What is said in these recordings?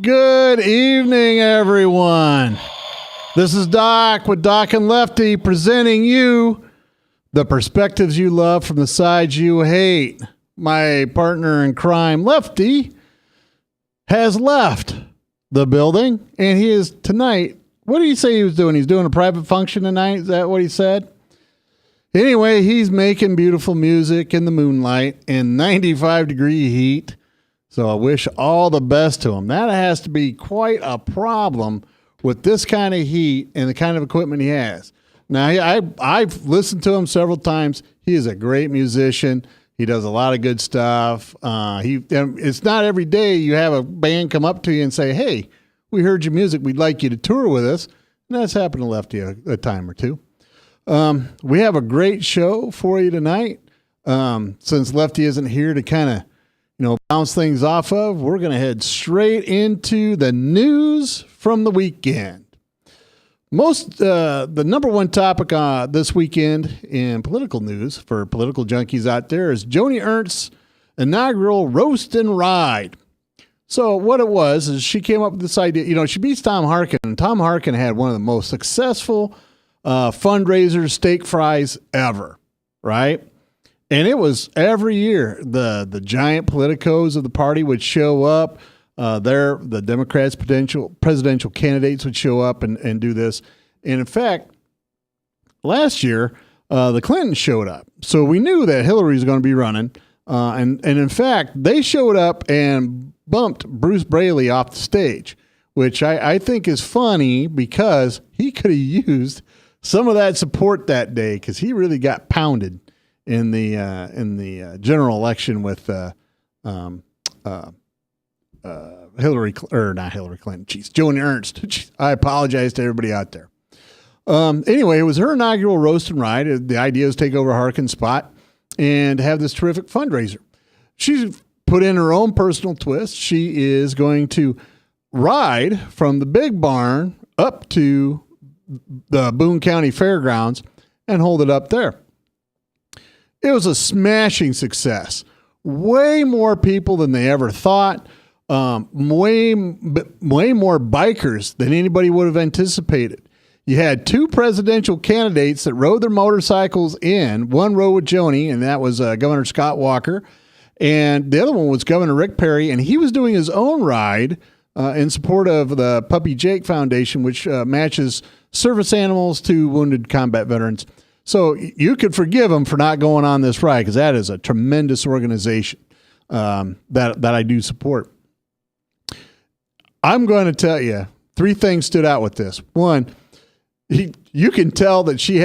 Good evening, everyone. This is Doc with Doc and Lefty presenting you the perspectives you love from the sides you hate. My partner in crime, Lefty, has left the building, and he is tonight. What did he say he was doing? He's doing a private function tonight? Is that what he said? Anyway, he's making beautiful music in the moonlight in 95-degree heat. So I wish all the best to him. That has to be quite a problem with this kind of heat and the kind of equipment he has. Now, I've listened to him several times. He is a great musician. He does a lot of good stuff. It's not every day you have a band come up to you and say, hey, we heard your music. We'd like you to tour with us. And that's happened to Lefty a time or two. We have a great show for you tonight. Since Lefty isn't here to kind of bounce things off of, we're going to head straight into the news from the weekend. The number one topic this weekend in political news for political junkies out there is Joni Ernst's inaugural roast and ride. So what it was is she came up with this idea. She beats Tom Harkin, and Tom Harkin had one of the most successful fundraisers, steak fries ever, right? And it was every year the giant politicos of the party would show up. The Democrats' presidential candidates would show up and do this. And in fact, last year, the Clintons showed up. So we knew that Hillary was going to be running. And in fact, they showed up and bumped Bruce Braley off the stage, which I think is funny because he could have used some of that support that day because he really got pounded in the general election with not Hillary Clinton. Jeez, Joni Ernst. Jeez, I apologize to everybody out there. Anyway, it was her inaugural roast and ride. The idea was to take over Harkin's spot and have this terrific fundraiser. She's put in her own personal twist. She is going to ride from the big barn up to the Boone County Fairgrounds and hold it up there. It was a smashing success. Way more people than they ever thought. Way more bikers than anybody would have anticipated. You had two presidential candidates that rode their motorcycles in. One rode with Joni, and that was Governor Scott Walker. And the other one was Governor Rick Perry, and he was doing his own ride in support of the Puppy Jake Foundation, which matches service animals to wounded combat veterans. So you could forgive him for not going on this ride because that is a tremendous organization that I do support. I'm going to tell you, three things stood out with this. One, you can tell that she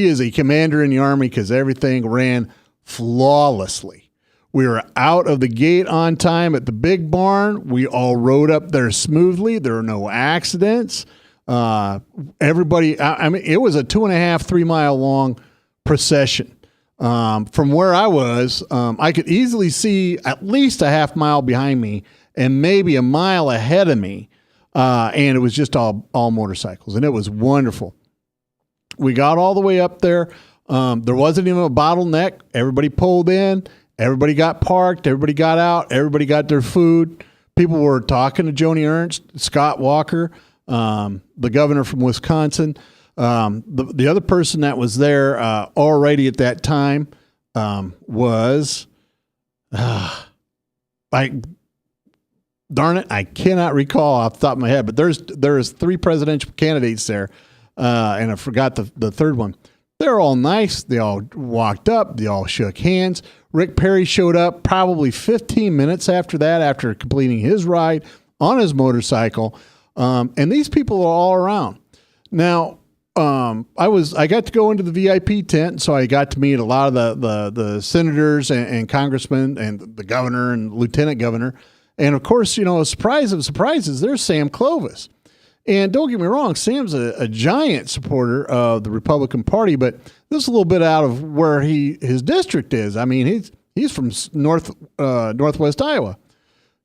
is a commander in the Army because everything ran flawlessly. We were out of the gate on time at the big barn. We all rode up there smoothly. There were no accidents. Everybody, it was a 2.5, 3 mile long procession. From where I was, I could easily see at least a half mile behind me and maybe a mile ahead of me. And it was just all motorcycles, and it was wonderful. We got all the way up there. There wasn't even a bottleneck. Everybody pulled in. Everybody got parked. Everybody got out. Everybody got their food. People were talking to Joni Ernst, Scott Walker, the governor from Wisconsin. The other person that was there already at that time was, darn it, I cannot recall off the top of my head, but there's three presidential candidates there, and I forgot the third one. They're all nice. They all walked up. They all shook hands. Rick Perry showed up probably 15 minutes after that, after completing his ride on his motorcycle. And these people are all around. Now, I got to go into the VIP tent, so I got to meet a lot of the senators and congressmen and the governor and lieutenant governor. And of course, a surprise of surprises, there's Sam Clovis. And don't get me wrong, Sam's a giant supporter of the Republican Party, but this is a little bit out of where his district is. I mean, he's from northwest Iowa.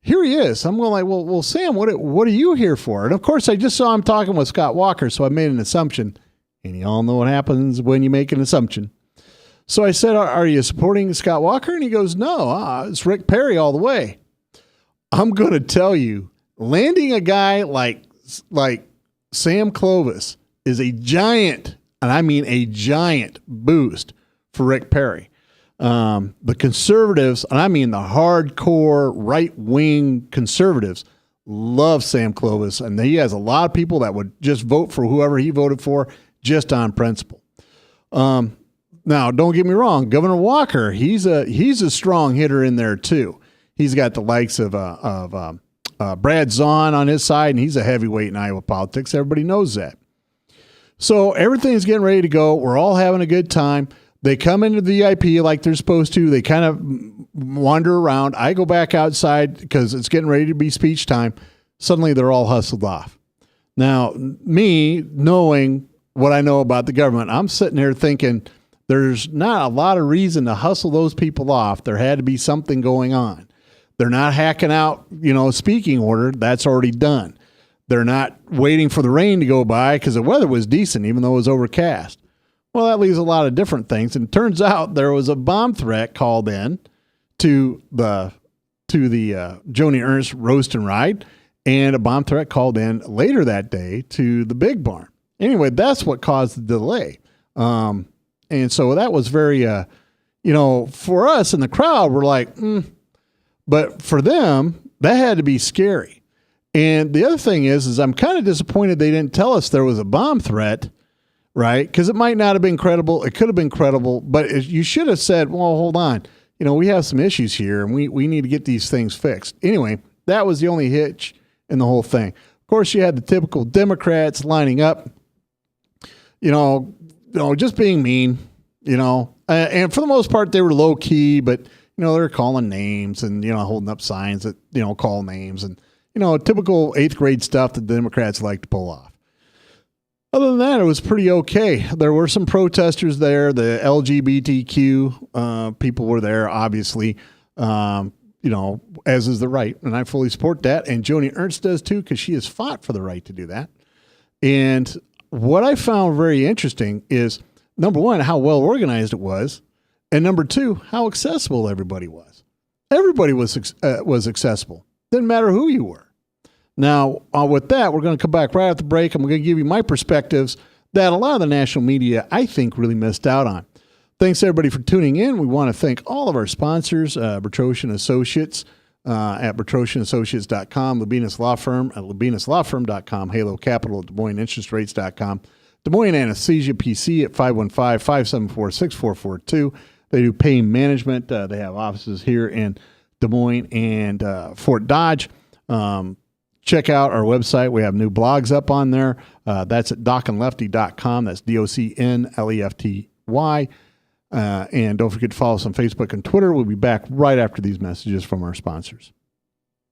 Here he is. I'm going like, well, Sam, what are you here for? And of course, I just saw him talking with Scott Walker, so I made an assumption. And you all know what happens when you make an assumption. So I said, are you supporting Scott Walker? And he goes, no, it's Rick Perry all the way. I'm going to tell you, landing a guy like Sam Clovis is a giant, and I mean a giant boost for Rick Perry. The conservatives, and I mean the hardcore right-wing conservatives, love Sam Clovis, and he has a lot of people that would just vote for whoever he voted for just on principle. Now, don't get me wrong, Governor Walker, he's a strong hitter in there too. He's got the likes of Brad Zahn on his side, and he's a heavyweight in Iowa politics. Everybody knows that. So everything's getting ready to go. We're all having a good time. They come into the VIP like they're supposed to. They kind of wander around. I go back outside because it's getting ready to be speech time. Suddenly, they're all hustled off. Now, me, knowing what I know about the government, I'm sitting here thinking there's not a lot of reason to hustle those people off. There had to be something going on. They're not hacking out, speaking order. That's already done. They're not waiting for the rain to go by because the weather was decent, even though it was overcast. Well, that leaves a lot of different things. And it turns out there was a bomb threat called in to the Joni Ernst roast and ride, and a bomb threat called in later that day to the Big Barn. Anyway, that's what caused the delay. And so that was very, for us in the crowd, we're like, But for them, that had to be scary. And the other thing is I'm kind of disappointed they didn't tell us there was a bomb threat, right? Because it might not have been credible. It could have been credible, but you should have said, well, hold on. We have some issues here, and we need to get these things fixed. Anyway, that was the only hitch in the whole thing. Of course, you had the typical Democrats lining up, just being mean, and for the most part, they were low key, but, they're calling names and, holding up signs that, call names and, typical 8th grade stuff that the Democrats like to pull off. Other than that, it was pretty okay. There were some protesters there. The LGBTQ people were there, obviously, as is the right. And I fully support that. And Joni Ernst does too, because she has fought for the right to do that. And what I found very interesting is, number one, how well organized it was. And number two, how accessible everybody was. Everybody was accessible. Didn't matter who you were. Now, with that, we're going to come back right after the break. I'm going to give you my perspectives that a lot of the national media, I think, really missed out on. Thanks, everybody, for tuning in. We want to thank all of our sponsors, Bertrosian Associates at BertrosianAssociates.com, Labinas Law Firm at LaBinasLawFirm.com, Halo Capital at DesMoinesInterestsRates.com, Des Moines Anesthesia PC at 515-574-6442. They do pain management. They have offices here in Des Moines and Fort Dodge. Check out our website. We have new blogs up on there. That's at docandlefty.com. That's DOCNLEFTY. And don't forget to follow us on Facebook and Twitter. We'll be back right after these messages from our sponsors.